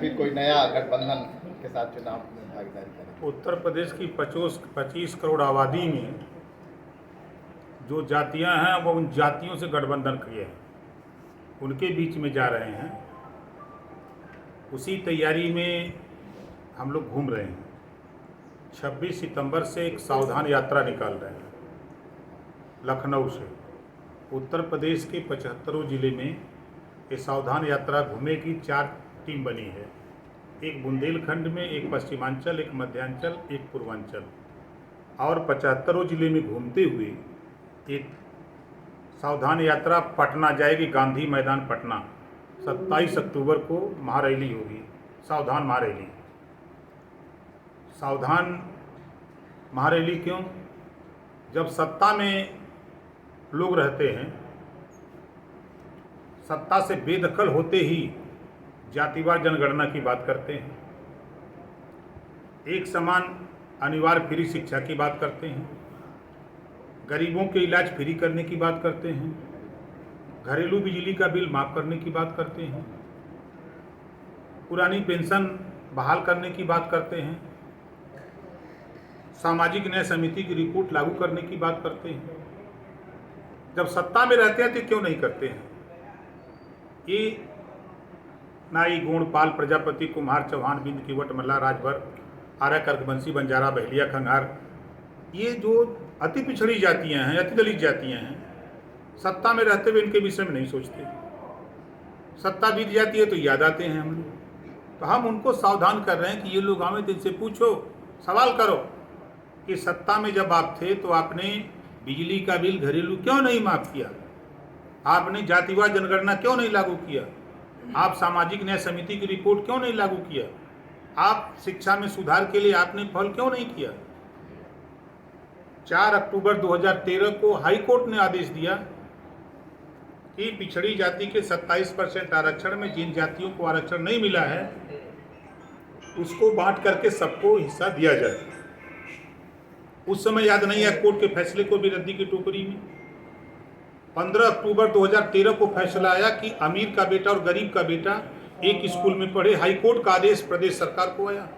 फिर कोई नया गठबंधन के साथ चुनाव में भागीदारी करें। उत्तर प्रदेश की 25 करोड़ आबादी में जो जातियां हैं वो उन जातियों से गठबंधन किए हैं, उनके बीच में जा रहे हैं। उसी तैयारी में हम लोग घूम रहे हैं। 26 सितंबर से एक सावधान यात्रा निकाल रहे हैं लखनऊ से। उत्तर प्रदेश के 75 जिले में ये सावधान यात्रा घूमेगी। 4 टीम बनी है, एक बुंदेलखंड में, एक पश्चिमांचल, एक मध्यांचल, एक पूर्वांचल। और 75 जिले में घूमते हुए एक सावधान यात्रा पटना जाएगी, गांधी मैदान पटना। 27 अक्टूबर को महारैली होगी, सावधान महारैली। सावधान महारैली क्यों? जब सत्ता में लोग रहते हैं, सत्ता से बेदखल होते ही जातिवार जनगणना की बात करते हैं, एक समान अनिवार्य फ्री शिक्षा की बात करते हैं, गरीबों के इलाज फ्री करने की बात करते हैं, घरेलू बिजली का बिल माफ़ करने की बात करते हैं, पुरानी पेंशन बहाल करने की बात करते हैं, सामाजिक न्याय समिति की रिपोर्ट लागू करने की बात करते हैं। जब सत्ता में रहते हैं तो क्यों नहीं करते हैं? ये नाई, गोंड, पाल, प्रजापति, कुम्हार, चौहान, बिंद, किवट, मल्ला, राजभर, आर्य, कर्कवंशी, बंजारा, बहलिया, खंगार, ये जो अति पिछड़ी जातियां हैं, अति दलित जातियां हैं, सत्ता में रहते हुए इनके विषय में नहीं सोचते। सत्ता बीत जाती है तो याद आते हैं हम लोग। तो हम उनको सावधान कर रहे हैं कि ये लोग आवे तो इनसे पूछो, सवाल करो कि सत्ता में जब आप थे तो आपने बिजली का बिल घरेलू क्यों नहीं माफ़ किया? आपने जातिवार जनगणना क्यों नहीं लागू किया? आप सामाजिक न्याय समिति की रिपोर्ट क्यों नहीं लागू किया? आप शिक्षा में सुधार के लिए आपने पहल क्यों नहीं किया? 4 अक्टूबर 2013 को हाई कोर्ट ने आदेश दिया कि पिछड़ी जाति के 27% आरक्षण में जिन जातियों को आरक्षण नहीं मिला है उसको बांट करके सबको हिस्सा दिया जाए। उस समय याद नहीं है कोर्ट के फैसले को भी रद्दी की टोकरी में। 15 अक्टूबर 2013 को फैसला आया कि अमीर का बेटा और गरीब का बेटा एक स्कूल में पढ़े। हाई कोर्ट का आदेश प्रदेश सरकार को आया,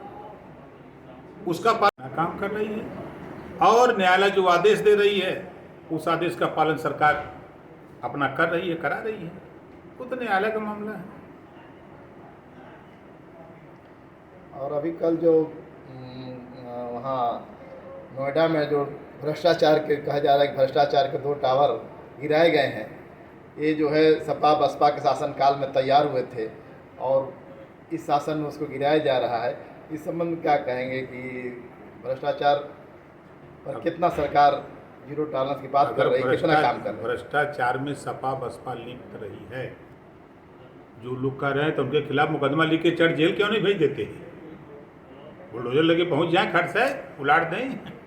उसका पालन काम कर रही है और न्यायालय जो आदेश दे रही है उस आदेश का पालन सरकार अपना कर रही है, करा रही है। वो तो न्यायालय का मामला है। और अभी कल जो वहाँ नोएडा में जो भ्रष्टाचार के कहा जा रहा है कि भ्रष्टाचार के 2 टावर गिराए गए हैं, ये जो है सपा बसपा के शासनकाल में तैयार हुए थे और इस शासन में उसको गिराया जा रहा है। इस संबंध में क्या कहेंगे कि भ्रष्टाचार पर कितना सरकार जीरो टॉलरेंस की बात कर रही है, कितना काम कर रही है? भ्रष्टाचार में सपा बसपा लिप्त रही है। जो लोग कर रहे हैं तो उनके खिलाफ मुकदमा लिख के चढ़ जेल क्यों नहीं भेज देते? बुलडोजर लगे पहुंच जाए, खट से उलाट दें।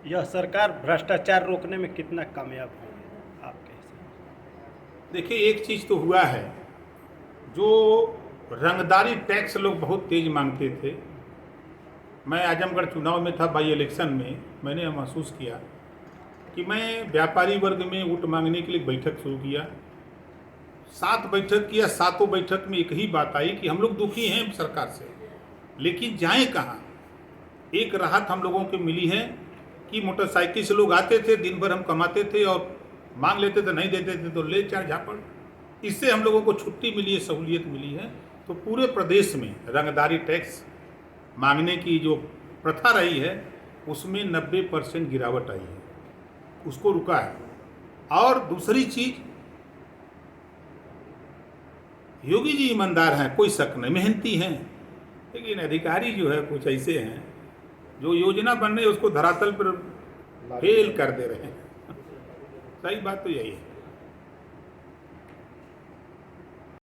यह सरकार भ्रष्टाचार रोकने में कितना कामयाब है आपके हिसाब? देखिए, एक चीज़ तो हुआ है, जो रंगदारी टैक्स लोग बहुत तेज मांगते थे। मैं आजमगढ़ चुनाव में था, बाई इलेक्शन में मैंने महसूस किया कि मैं व्यापारी वर्ग में वोट मांगने के लिए बैठक शुरू किया। 7 बैठक किया, 7 बैठक में एक ही बात आई कि हम लोग दुखी हैं सरकार से, लेकिन जाएं कहाँ? एक राहत हम लोगों को मिली है कि मोटरसाइकिल से लोग आते थे, दिन भर हम कमाते थे और मांग लेते थे, नहीं देते थे तो ले चार झापड़। इससे हम लोगों को छुट्टी मिली है, सहूलियत मिली है। तो पूरे प्रदेश में रंगदारी टैक्स मांगने की जो प्रथा रही है उसमें 90% गिरावट आई है, उसको रुका है। और दूसरी चीज, योगी जी ईमानदार हैं, कोई शक नहीं, मेहनती हैं, लेकिन अधिकारी जो है कुछ ऐसे हैं जो योजना बन रही है उसको धरातल पर फेल कर दे रहे हैं। सही बात तो यही है।